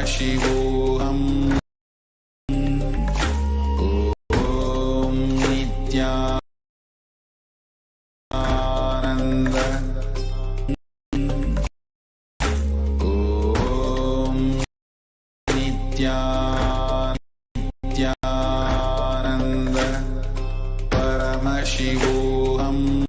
Shivoham. Om Nithyananda. Om Nithyananda Paramashivoham.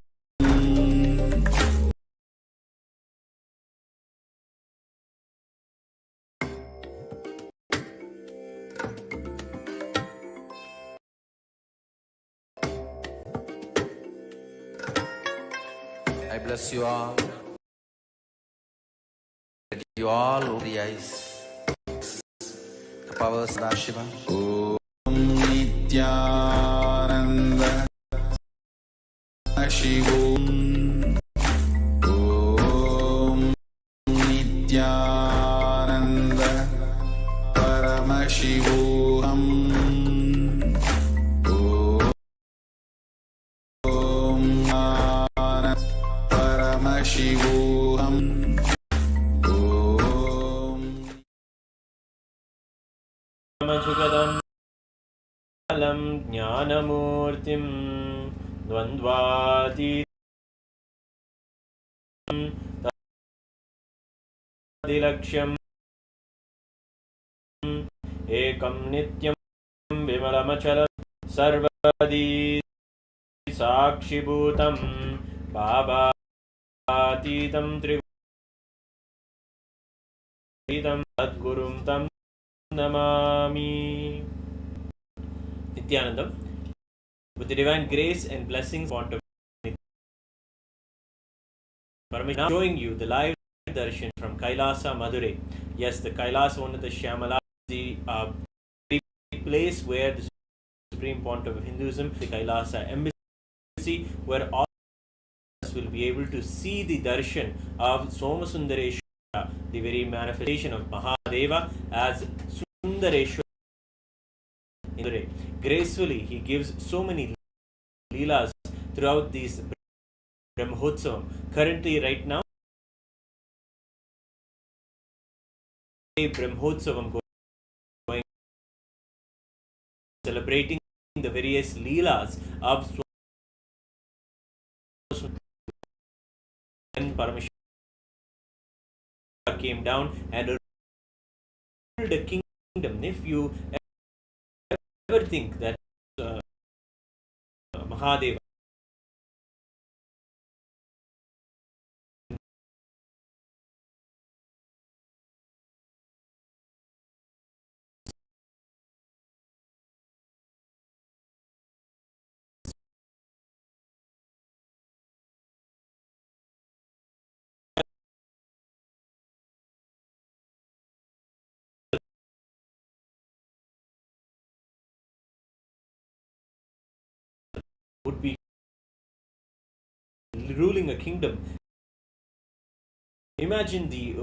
I bless you all. Let you all open the eyes. The powers of Lord Shiva. Om Nithyananda Shivom. Om Nithyananda Paramashivoham. Shivoham. Om Sugadam Alam Jnanamurtim Dvandvati Dilaksham Ekam Nityam Vimalamachalam Sarvadi Sakshibhutam Baba Atitam Trivadam Sadgurum Tam Namami. Nithyananda, with the divine grace and blessings of Paramashivam, now showing you the live darshan from Kailasa, Madurai. Yes, the Kailasonnata Shyamalapeetha, the place where the Supreme Pontiff of Hinduism, the Kailasa embassy, where all will be able to see the darshan of Somasundareshwara, the very manifestation of Mahadeva as Sundareshwara. Gracefully, he gives so many leelas throughout these Brahmotsavam. Currently, right now, Brahmotsavam going, celebrating the various leelas of Paramashivam came down and ruled a kingdom. If you ever think that Mahadeva would be ruling a kingdom, imagine the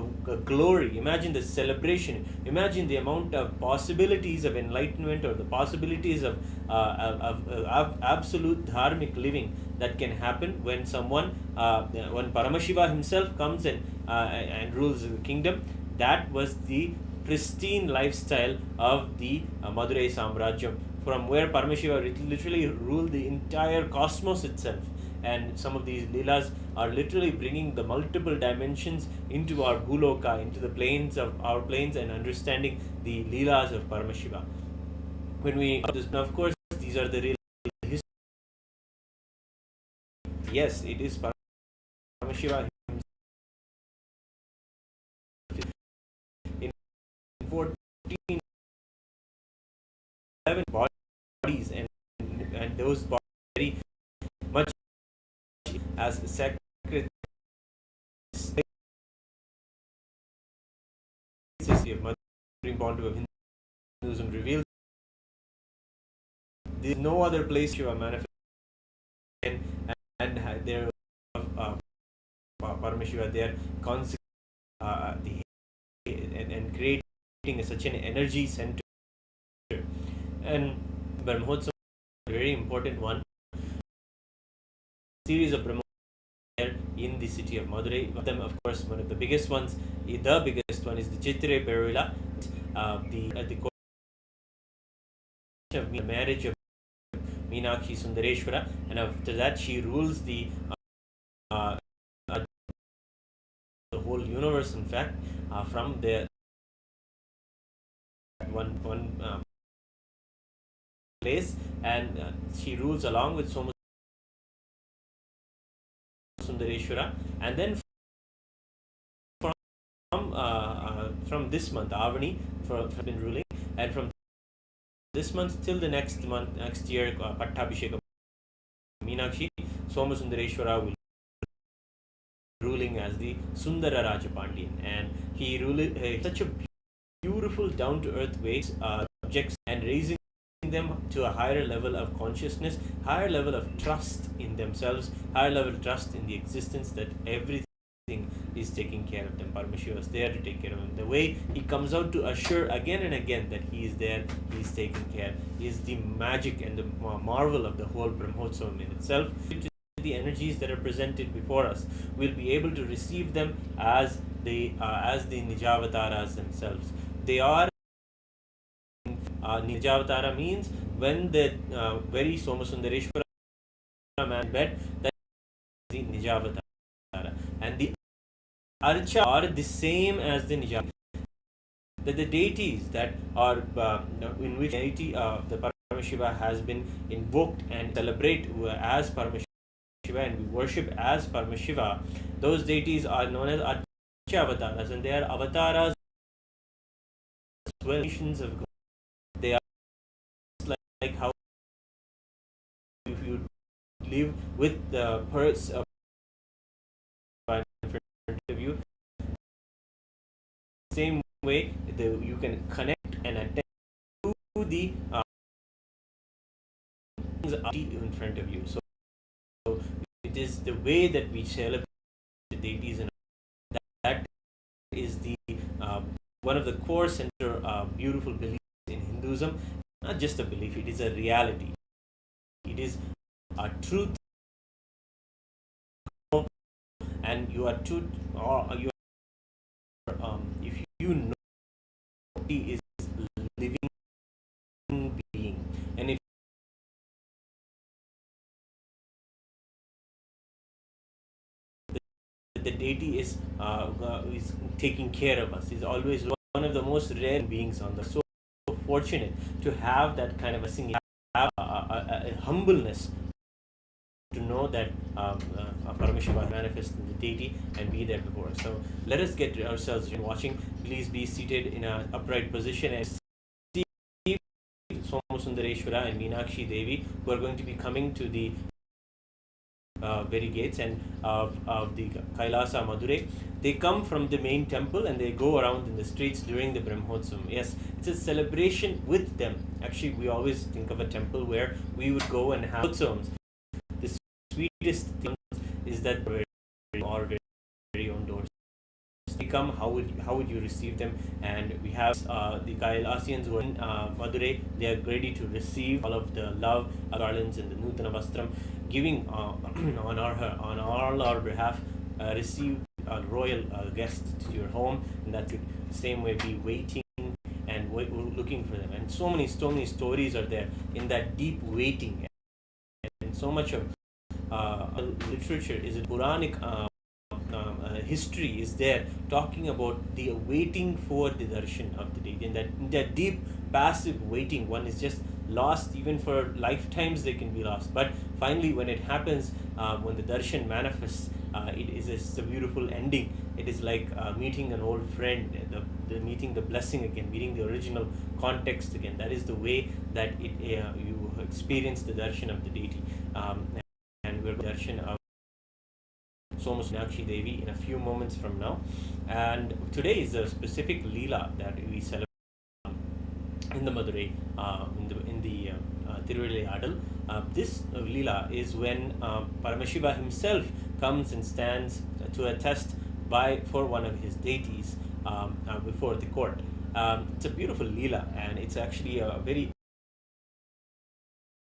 glory, imagine the celebration, imagine the amount of possibilities of enlightenment or the possibilities of absolute dharmic living that can happen when someone, when Paramashiva himself comes in and rules the kingdom. That was the pristine lifestyle of the Madurai Samrajyam, from where Paramashiva literally ruled the entire cosmos itself. And some of these leelas are literally bringing the multiple dimensions into our Bhuloka, into the planes of our planes, and understanding the leelas of Paramashiva. When we, of course, these are the real history. Yes, it is Paramashiva in 1411 bodies, and those very much as sacred of Supreme Pontiff of Hinduism reveals. There is no other place Shiva manifest and there Paramashiva there and creating such an energy center. And Brahmotsav, a very important one, series of Brahmotsav there in the city of Madurai. One of them, of course, one of the biggest ones, the biggest one is the Chittre Perula, the marriage of Meenakshi Sundareshwara, and after that she rules the whole universe, in fact, from the one place, and she rules along with Soma Sundareshwara, and then from this month Aavani has been ruling, and from this month till the next year, Pattabhishekam Meenakshi, Soma Sundareshwara will ruling as the Sundara Rajapandian, and he ruled such a beautiful down-to-earth ways, subjects, and raising them to a higher level of consciousness, higher level of trust in themselves, higher level of trust in the existence, that everything is taking care of them. Paramashiva is there to take care of them. The way he comes out to assure again and again that he is there, he is taking care, is the magic and the marvel of the whole Brahmotsavam in itself. The energies that are presented before us, we'll be able to receive them as the Nijavataras themselves. They are Nijavatara means when the very Somasundareshwara man bed, that is the Nijavatara, and the Archa are the same as the Nijavatara. That the deities that are in which deity the Paramashiva has been invoked and celebrate as Paramashiva, and we worship as Paramashiva, those deities are known as Archa avatars, and they are avatars as well, nations of God. They are like how if you live with the person in front of you, same way you can connect and attend to the in front of you. So it is the way that we celebrate the deities, and that is the one of the core center beautiful beliefs in Hinduism. Not just a belief, it is a reality. It is a truth, and you are truth, or you are, if you know he is living being, and if the deity is taking care of us, is always one of the most rare beings on the soul. Fortunate to have that kind of a thing, have a humbleness to know that Paramashiva manifests in the deity and be there before us. So let us get ourselves watching. Please be seated in an upright position and see Somasundareshwara and Meenakshi Devi, who are going to be coming to the very gates and of the Kailasa Madurai. They come from the main temple and they go around in the streets during the Brahmotsavam. Yes, it's a celebration with them. Actually, we always think of a temple where we would go and have Brahmotsavams. The sweetest thing is that our very own doors. They come, how would you receive them? And we have the Kailasians who are in Madurai. They are ready to receive all of the love, garlands, and the Nutana Vastram, giving on all our behalf. Receive a royal guest to your home, and that could same way be waiting and looking for them. And so many stories are there in that deep waiting, and so much of literature is Puranic history is there talking about the waiting for the darshan of the deity, and that deep passive waiting, one is just lost. Even for lifetimes they can be lost, but finally when it happens, when the darshan manifests, it is a beautiful ending. It is like meeting an old friend, the meeting the blessing again, meeting the original context again. That is the way that you experience the darshan of the deity. and we'll darshan of Somasnakshi Devi in a few moments from now. And today is a specific Leela that we celebrate in the Madurai, in the Tiruvizha. This Leela is when Paramashiva himself comes and stands to attest for one of his deities before the court. It's a beautiful Leela, and it's actually a very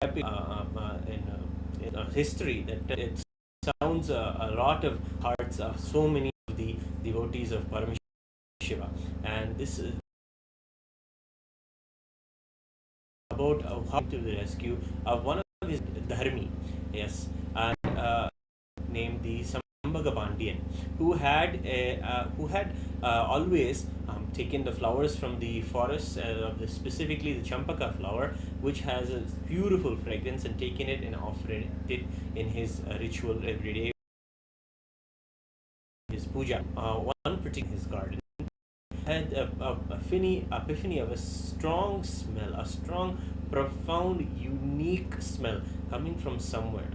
epic in history that it sounds a lot of hearts of so many of the devotees of Paramashiva. And this is about how to the rescue of one of his dharmi, yes, and named the Sambhagapandiyan, who had always taken the flowers from the forest, specifically the champaka flower, which has a beautiful fragrance, and taken it and offered it in his ritual every day, his puja. One particular his garden had a epiphany of a strong smell, a strong, profound, unique smell coming from somewhere,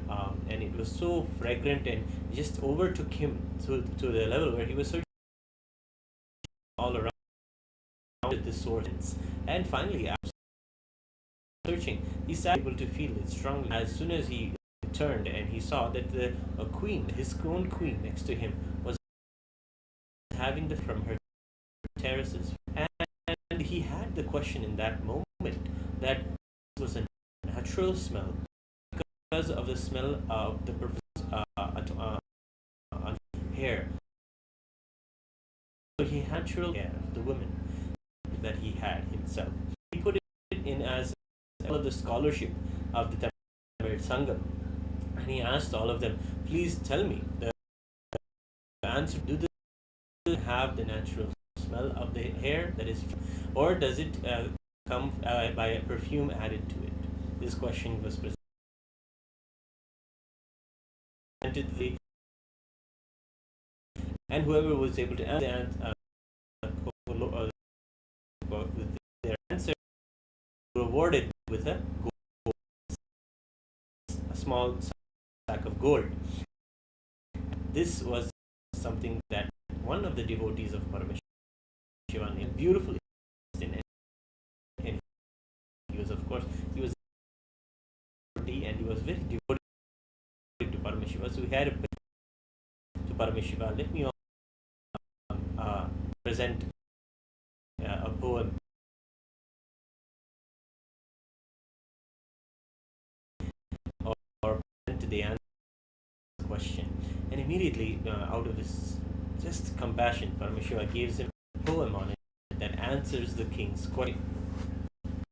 and it was so fragrant and just overtook him to the level where he was searching all around the source. And finally, after searching, he was able to feel it strongly. As soon as he turned and he saw that the queen, his own queen next to him, was having the from her terraces, and he had the question in that moment that it was a natural smell because of the smell of the on hair. So he had natural hair of the women that he had himself. He put it in as all of the scholarship of the Tamil Sangam, and he asked all of them, please tell me the answer. Do they have the natural smell of the hair that is, or does it come by a perfume added to it? This question was presented to the, and whoever was able to answer with their answer rewarded with a small sack of gold. This was something that one of the devotees of Paramashiva beautifully in it. And he was, of course, he was a devotee, and he was very devoted to Paramashiva. So he had a to Paramashiva. Let me present a poem or present to the answer to the question. And immediately, out of his just compassion, Paramashiva gives him a poem on it that answers the king's question.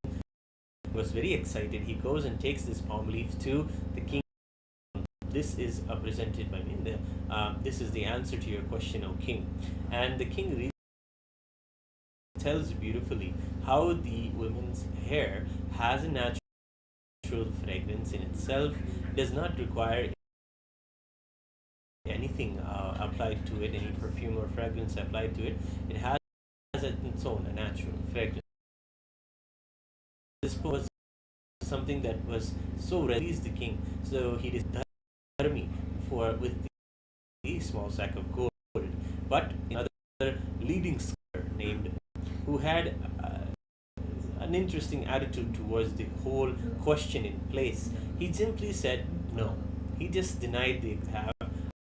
He was very excited. He goes and takes this palm leaf to the king. This is presented by me. This is the answer to your question, O king. And the king tells beautifully how the women's hair has a natural fragrance in itself, does not require anything applied to it, any perfume or fragrance applied to it. It has its own a natural fragrance. This was something that was so released the king, so he did dharmi with the small sack of gold. But another leading scholar named who had an interesting attitude towards the whole question in place, he simply said no. He just denied the have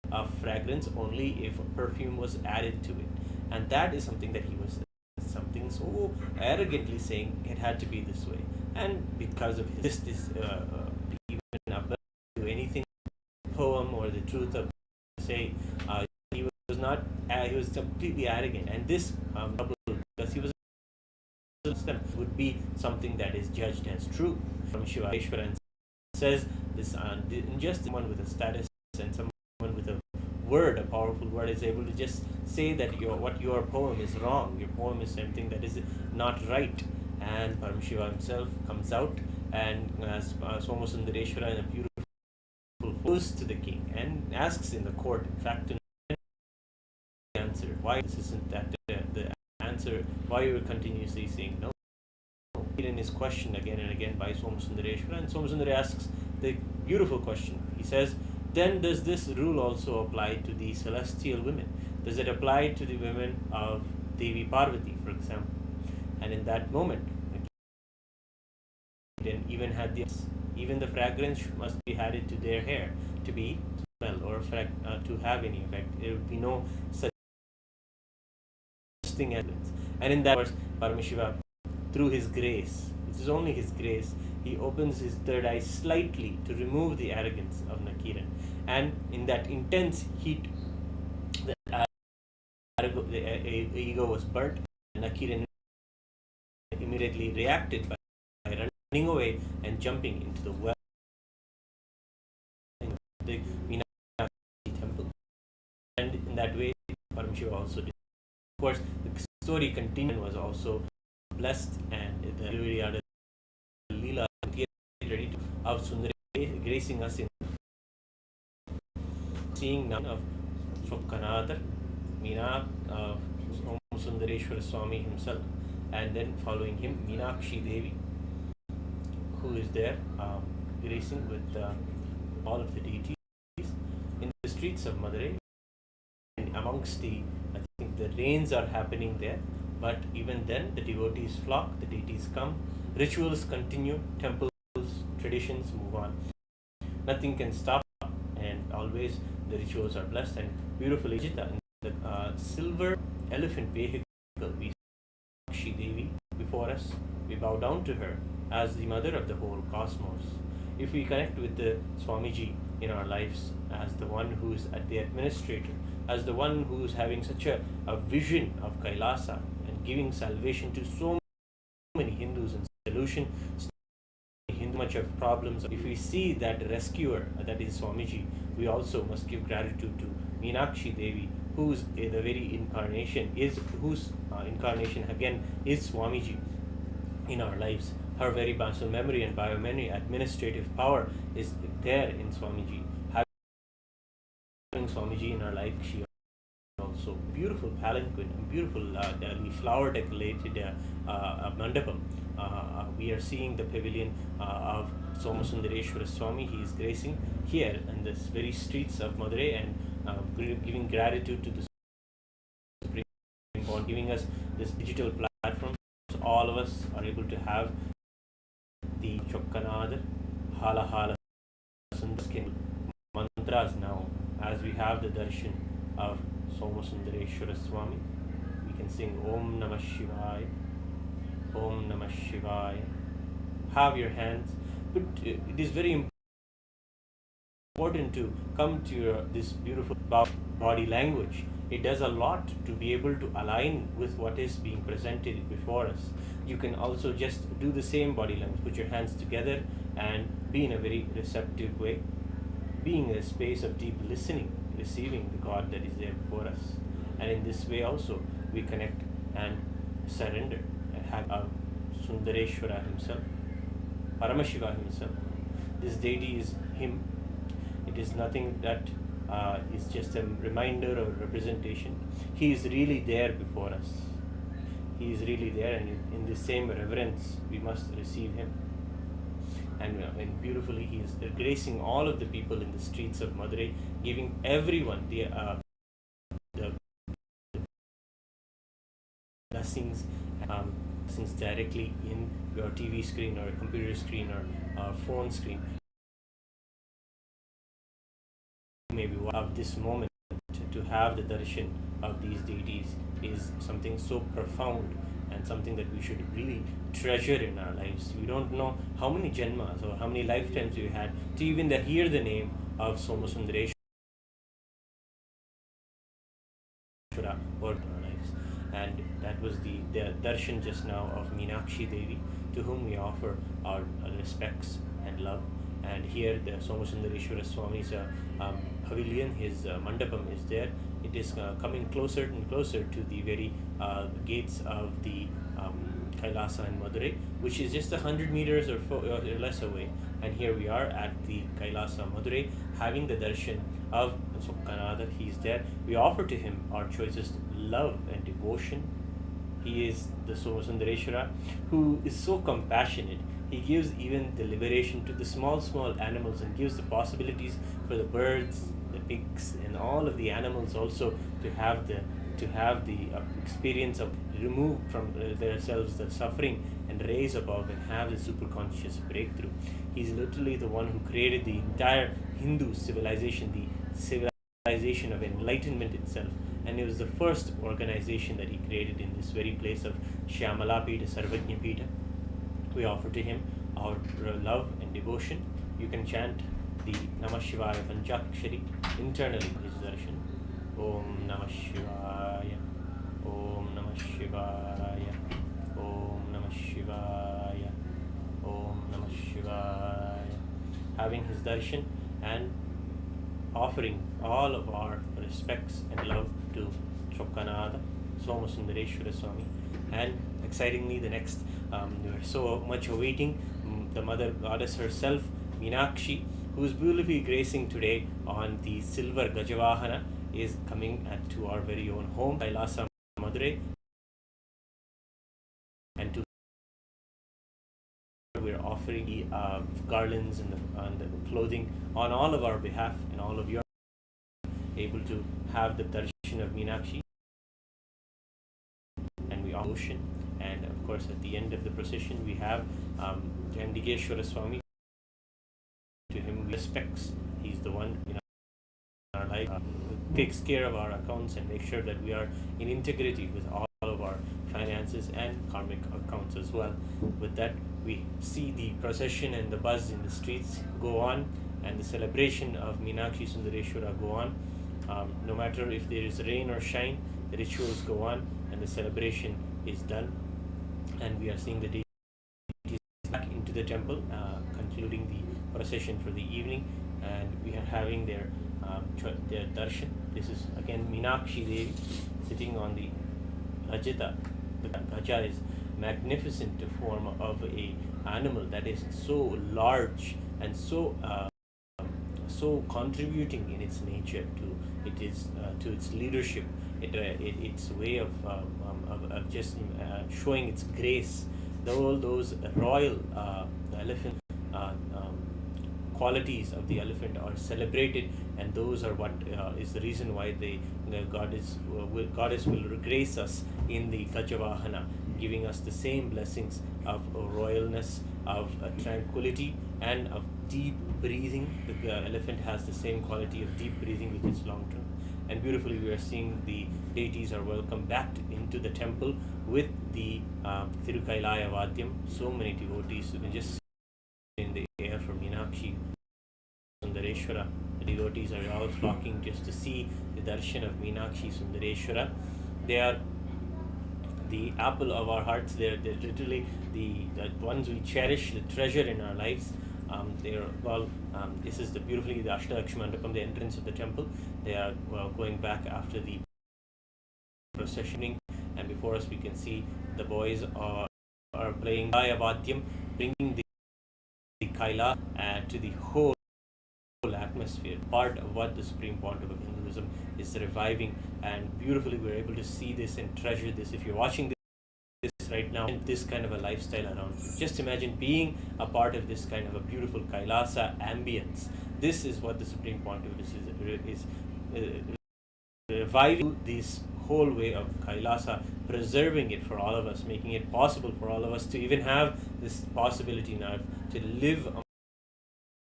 of fragrance only if perfume was added to it, and that is something that he was something so arrogantly saying it had to be this way. And because of his even up to anything poem or the truth of say, he was not he was completely arrogant, and this because he was would be something that is judged as true from Shiva and says this just someone with a status and someone with a word, a powerful word, is able to just say that your poem is wrong, your poem is something that is not right. And Paramashiva himself comes out and Somasundareshwara in a beautiful goes to the king and asks in the court, in fact, to answer why this isn't that the answer, why you're continuously saying no. Nakiran is questioned again and again by Somasundareshwara, and Somasundara asks the beautiful question. He says, then does this rule also apply to the celestial women? Does it apply to the women of Devi Parvati, for example? And in that moment, Nakiran even had even the fragrance must be added to their hair to be smell or to have any effect. There would be no such thing as it. And in that verse, Paramashiva, through his grace, it is only his grace, he opens his third eye slightly to remove the arrogance of Nakiran. And in that intense heat, the ego was burnt. Nakiran immediately reacted by running away and jumping into the well in the Meenakshi temple. And in that way, Paramashiva also did. Of course, the story continued, was also blessed, and the Tiruvizha Leela ready to of Sundari gracing us in seeing none of Shyamalapeetha, Meena of Sundareshwara Swami himself, and then following him Meenakshi Devi, who is there gracing with all of the deities in the streets of Madurai. And amongst the, I think the rains are happening there, but even then the devotees flock, the deities come, rituals continue, temples, traditions move on. Nothing can stop, and always the rituals are blessed and beautifully. In the silver elephant vehicle, we see Meenakshi Devi before us. We bow down to her as the mother of the whole cosmos. If we connect with the Swamiji in our lives as the one who is the administrator, as the one who is having such a vision of Kailasa and giving salvation to so many Hindus and solution much of problems. If we see that rescuer, that is Swamiji, we also must give gratitude to Meenakshi Devi, whose the very incarnation is, whose incarnation again is Swamiji in our lives. Her very muscle memory and biomemory, administrative power is there in Swamiji. Having Swamiji in our life, she also beautiful palanquin, beautiful flower decorated mandapam. We are seeing the pavilion of Somasundareshwara Swami. He is gracing here in the very streets of Madurai and giving gratitude to the Supreme Pontiff, giving us this digital platform so all of us are able to have the Chokkanada, Hala Hala Sundaskin mantras now. As we have the darshan of Somasundareshwara Swami, we can sing Om Namah Shivaya, Om Namah Shivaya. Have your hands, but it is very important to come to this beautiful body language. It does a lot to be able to align with what is being presented before us. You can also just do the same body language, put your hands together and be in a very receptive way, being in a space of deep listening, receiving the God that is there before us. And in this way also we connect and surrender and have our Sundareshwara himself, Paramashiva himself. This deity is him. It is nothing that is just a reminder or representation. He is really there before us. He is really there, and in the same reverence we must receive him. And beautifully he is gracing all of the people in the streets of Madurai, giving everyone the blessings directly in your TV screen or computer screen or phone screen. Maybe of this moment to have the darshan of these deities is something so profound and something that we should really treasure in our lives. We don't know how many janmas or how many lifetimes we had to even hear the name of Somasundareshwara or our lives. And that was the darshan just now of Meenakshi Devi, to whom we offer our respects and love. And here the Somasundareshwara Swami's pavilion, his mandapam is there. It is coming closer and closer to the very gates of the Kailasa in Madurai, which is just 100 meters or less away. And here we are at the Kailasa Madurai, having the darshan of Sokkanada. He is there. We offer to him our choicest love and devotion. He is the Somasundareshwara who is so compassionate. He gives even the liberation to the small animals and gives the possibilities for the birds, the pigs, and all of the animals also to have the experience of remove from themselves the suffering and raise above and have the superconscious breakthrough. He's literally the one who created the entire Hindu civilization, the civilization of enlightenment itself. And it was the first organization that he created in this very place of Shyamalapeetha, Sarvajnapeetham. We offer to him our love and devotion. You can chant the Namah Shivaya Panchakshari internally in his darshan. Om Namah Shivaya, Om Namah Shivaya, Om Namah Shivaya, Om Namah Shivaya. Having his darshan and offering all of our respects and love to Chokkanada, Somasundareshwara Swami, and excitingly the next we are so much awaiting the mother goddess herself, Meenakshi, who is beautifully gracing today on the silver Gajavahana, is coming to our very own home, Kailasa, Madurai, and to we're offering the garlands and the clothing on all of our behalf, and all of you are able to have the darshan of Meenakshi, and we are ocean. And of course, at the end of the procession, we have Chandikeshwara Swami. To him, we respects. He's the one in our life who takes care of our accounts and makes sure that we are in integrity with all of our finances and karmic accounts as well. With that, we see the procession and the buzz in the streets go on, and the celebration of Meenakshi Sundareshwara go on. No matter if there is rain or shine, the rituals go on, and the celebration is done. And we are seeing the deities back into the temple, concluding the procession for the evening, and we are having their darshan. This is again Meenakshi Devi sitting on the Rajata. The Gaja is magnificent form of a animal that is so large and so contributing in its nature to its leadership. Its way of just showing its grace. All those royal elephant qualities of the elephant are celebrated, and those are what is the reason why the goddess will grace us in the Gajavahana, giving us the same blessings of royalness, of tranquility, and of deep breathing. The elephant has the same quality of deep breathing with its long trunk. And beautifully, we are seeing the deities are welcomed back into the temple with the Tirukailaya Vadyam. So many devotees, you can just see in the air from Meenakshi Sundareshwara. The devotees are all flocking just to see the darshan of Meenakshi Sundareshwara. They are the apple of our hearts. They're literally the ones we cherish, the treasure in our lives. This is the Ashtadaksh Mandapam, the entrance of the temple. They are going back after the processioning, and before us we can see the boys are playing Vadyam, bringing the Kaila to the whole atmosphere. Part of what the Supreme Pontiff of Hinduism is reviving, and beautifully we're able to see this and treasure this. If you're watching this right now, this kind of a lifestyle around you, just imagine being a part of this kind of a beautiful Kailasa ambience. This is what the Supreme Pontiff is reviving this whole way of Kailasa, preserving it for all of us, making it possible for all of us to even have this possibility now to live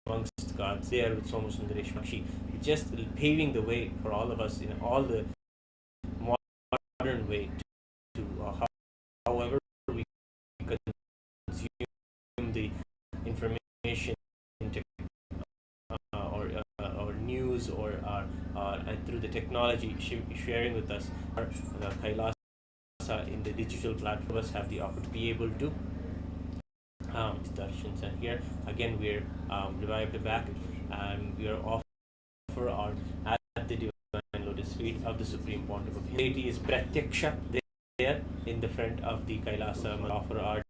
amongst gods there with Somasundareshwara, just paving the way for all of us in all the modern way to however we consume the information or news or and through the technology sharing with us Kailasa in the digital platforms have the opportunity to be able to darshans. And here again we're revived back, and we are offer our at the divine lotus feet of the Supreme Pontiff of Hinduism. Deity is Pratyaksha there in the front of the Kailasa. Offer our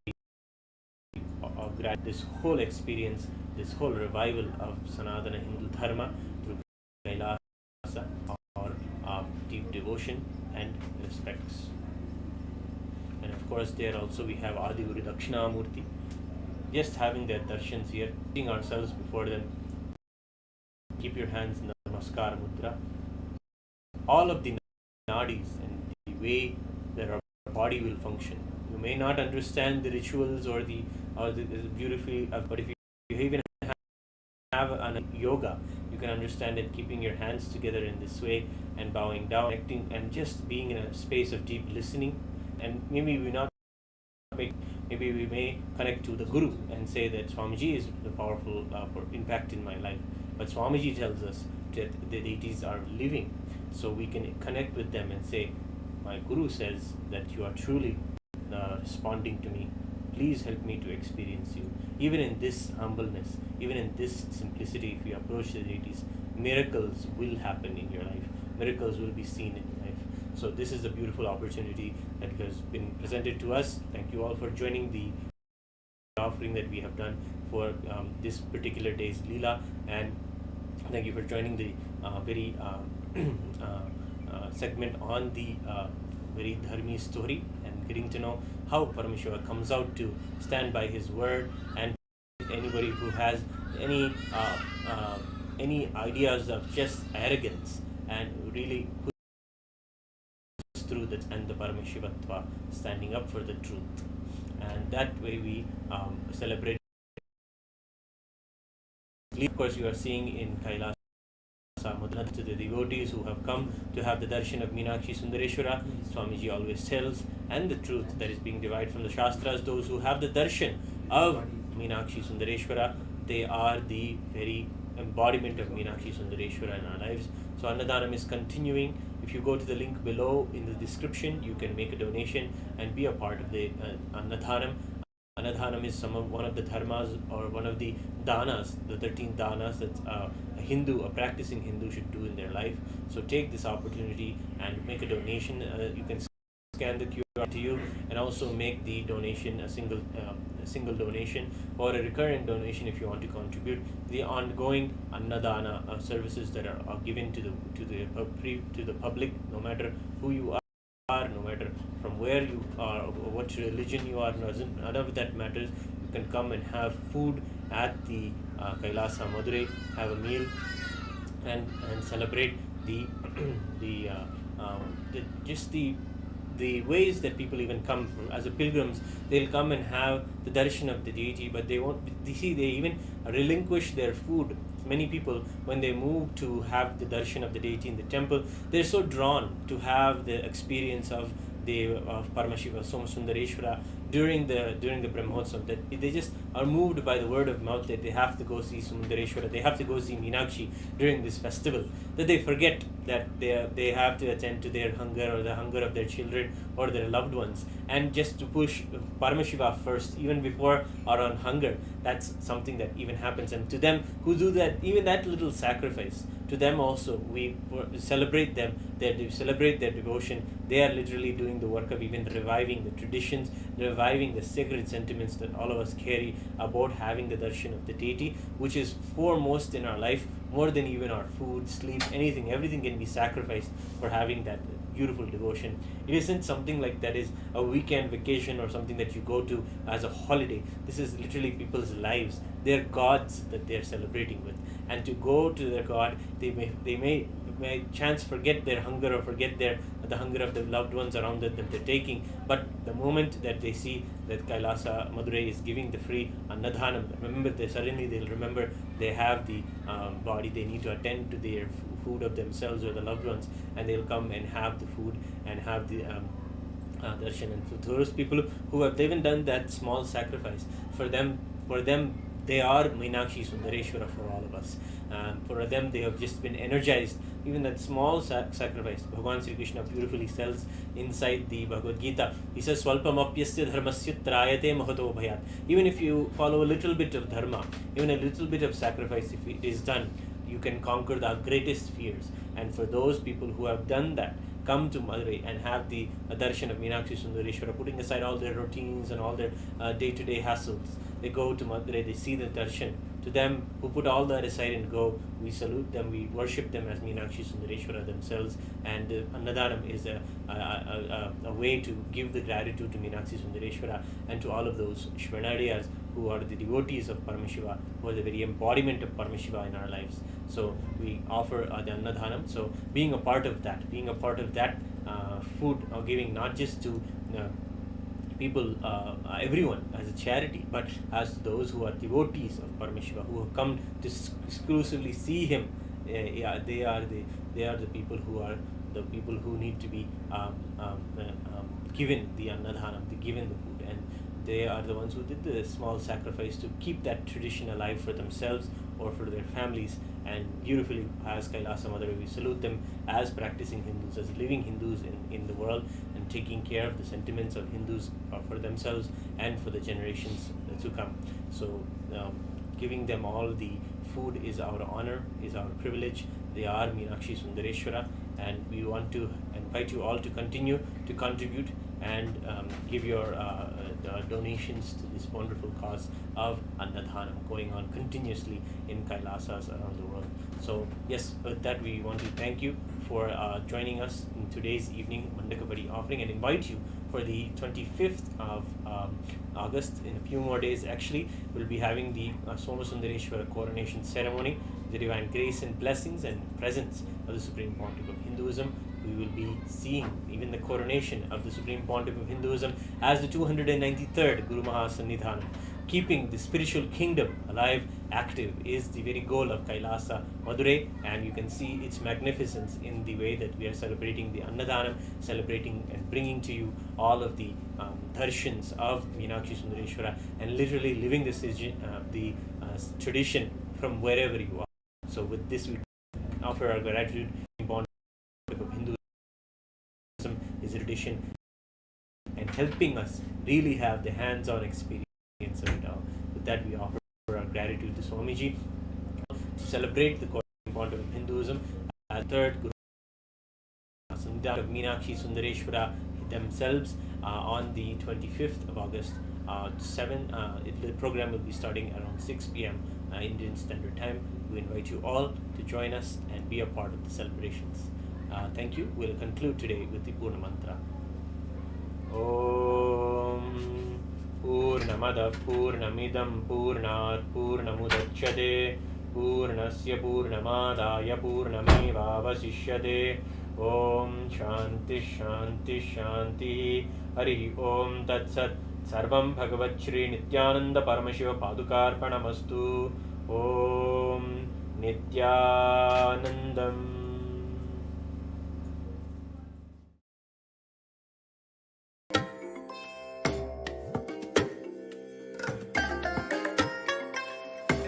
this whole experience, this whole revival of Sanatana Hindu Dharma through Kailasa, or deep devotion and respects. And of course, there also we have Adi Guru Dakshinamurti. Just having their darshans here, putting ourselves before them. Keep your hands in the Namaskar Mudra. All of the nadis and the way that our body will function. You may not understand the rituals or the beautifully, but if you even have an yoga, you can understand it, keeping your hands together in this way and bowing down, connecting, and just being in a space of deep listening. And maybe we may connect to the Guru and say that Swamiji is the powerful impact in my life. But Swamiji tells us that the deities are living, so we can connect with them and say, my Guru says that you are truly responding to me. Please help me to experience you. Even in this humbleness, even in this simplicity, if you approach the deities, miracles will happen in your life. Miracles will be seen in your life. So this is a beautiful opportunity that has been presented to us. Thank you all for joining the offering that we have done for this particular day's Leela, and thank you for joining the very segment on the very dharmi story, and getting to know how Paramashiva comes out to stand by his word. And anybody who has any ideas of just arrogance and really push through that, and the Paramashivatva, standing up for the truth, and that way we celebrate. Of course, you are seeing in Kailasa to the devotees who have come to have the darshan of Meenakshi Sundareshwara. Swamiji always tells, and the truth that is being derived from the Shastras, those who have the darshan of Meenakshi Sundareshwara, they are the very embodiment of Meenakshi Sundareshwara in our lives. So Annadhanam is continuing. If you go to the link below in the description, you can make a donation and be a part of the Annadhanam. Annadhanam is one of the dharmas, or one of the danas, the 13 danas that a practicing Hindu should do in their life. So take this opportunity and make a donation. You can scan the QR to you, and also make the donation a single donation, or a recurrent donation if you want to contribute the ongoing Annadana services that are given to the public, no matter who you are, no matter from where you are, or what religion you are. None of that matters. You can come and have food at the Kailasa Madurai, have a meal, and celebrate the ways that people even come as a pilgrims. They'll come and have the darshan of the deity, but they even relinquish their food. Many people, when they move to have the darshan of the deity in the temple, they're so drawn to have the experience of Paramashiva Somasundareshwara during the Brahmotsav, that they just are moved by the word of mouth that they have to go see Sundareshwara, they have to go see Meenakshi during this festival, that they forget that they have to attend to their hunger, or the hunger of their children or their loved ones, and just to push Paramashiva first, even before our own hunger. That's something that even happens. And to them who do that, even that little sacrifice, to them also we celebrate them, they celebrate their devotion. They are literally doing the work of even reviving the traditions, reviving the sacred sentiments that all of us carry about having the darshan of the deity, which is foremost in our life, more than even our food, sleep, anything. Everything can be sacrificed for having that beautiful devotion. It isn't something like that is a weekend vacation or something that you go to as a holiday. This is literally people's lives, their gods that they're celebrating with. And to go to their god, they may chance forget their hunger, or forget the hunger of the loved ones around them that they're taking. But the moment that they see that Kailasa Madurai is giving the free Annadhanam, remember, they'll remember they have the body, they need to attend to their food of themselves or the loved ones, and they'll come and have the food and have the darshan. And for those people who have even done that small sacrifice, for them they are Meenakshi Sundareshwara for all of us. For them, they have just been energized. Even that small sacrifice, Bhagavan Sri Krishna beautifully tells inside the Bhagavad Gita. He says, Swalpamapyasya dharmasya trayate mahato bhayat. Even if you follow a little bit of dharma, even a little bit of sacrifice, if it is done, you can conquer the greatest fears. And for those people who have done that, come to Madurai and have the darshan of Meenakshi Sundareshwara, putting aside all their routines and all their day-to-day hassles. They go to Madurai, they see the darshan to them who put all that aside and go, we salute them, we worship them as Meenakshi Sundareshwara themselves, and Annadhanam is a way to give the gratitude to Meenakshi Sundareshwara and to all of those Shvanadiyas who are the devotees of Paramashiva, who are the very embodiment of Paramashiva in our lives. So we offer the Annadhanam. So being a part of that food giving, not just to people, everyone as a charity, but as those who are devotees of Paramashiva, who have come to exclusively see him. They are the people who need to be given the Annadhanam, given the food, and they are the ones who did the small sacrifice to keep that tradition alive for themselves or for their families. And beautifully, as Kailasa Mother, we salute them as practicing Hindus, as living Hindus in the world, and taking care of the sentiments of Hindus for themselves and for the generations to come. So giving them all the food is our honor, is our privilege. They are Meenakshi Sundareshwara, and we want to invite you all to continue to contribute and give your donations to this wonderful cause of Annadhanam going on continuously in Kailasas around the world. So yes, with that we want to thank you for joining us in today's evening Mandagappadi offering, and invite you for the 25th of August. In a few more days actually, we'll be having the Somasundareshwara coronation ceremony, the divine grace and blessings and presence of the Supreme Pontiff of Hinduism. We will be seeing even the coronation of the Supreme Pontiff of Hinduism as the 293rd Guru Maha Sannidhaanam. Keeping the spiritual kingdom alive, active, is the very goal of Kailasa Madurai, and you can see its magnificence in the way that we are celebrating the Annadhanam, celebrating and bringing to you all of the darshans of Meenakshi Sundareshwara, and literally living this the tradition from wherever you are. So with this we offer our gratitude to Pontiff of Hinduism, his tradition, and helping us really have the hands-on experience of it all. With that, we offer our gratitude to Swamiji to celebrate the Supreme Pontiff of Hinduism as third Guru Sannidhaanam of Meenakshi Sundareshwara themselves on the 25th of August. The program will be starting around 6 p.m. Indian Standard Time. We invite you all to join us and be a part of the celebrations. Thank you. We'll conclude today with the Purna Mantra. Om Purnamada Purnamidam Purnat Purnamudachyate Purnasya Purnamadaya Purnameva Vasishyate. Om Shanti Shanti Shanti. Hari Om Tat Sat. Sarvam Bhagavat Shri Nithyananda Paramashiva Padukarpanamastu. Om Nithyanandam.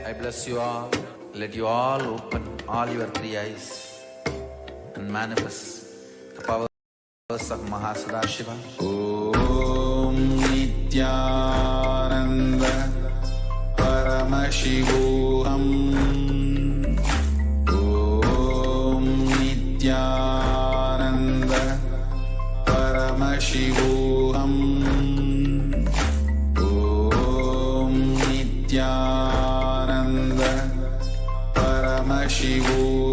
I bless you all. Let you all open all your three eyes and manifest the powers of Mahashiva. Om Nithyananda Paramashivam. Om Nithyananda Paramashivam. Om Nithyananda Paramashivam.